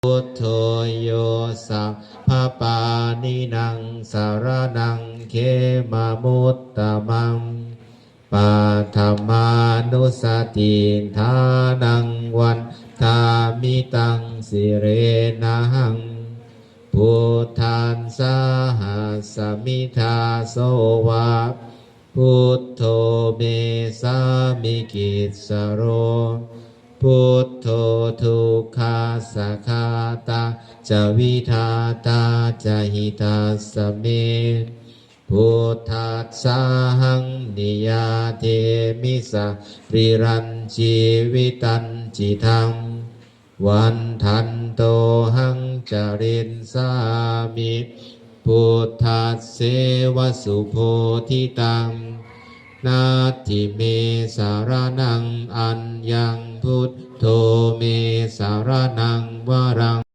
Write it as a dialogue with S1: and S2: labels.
S1: พุทโธโยสัพพปานินังสารนังเขมามุตตมังปาธรรมานุสติทานังวันทามิตังสิเรนะหังพุทธันสาหัสมิทาโสวะพุทโธเมสามิกิสสโรพุทโธทุกขาสัคขาตาจะวิทาตาจะหิตาสเมพุทธัสสะหังนิยาเทมิสะริรันชีวิตันจิตังวันทันโตหังจรินสามิพุทธัสเสวสุโพธิตังนาทิเมสารนังอัญญังพุทโธเมสารนังวรัง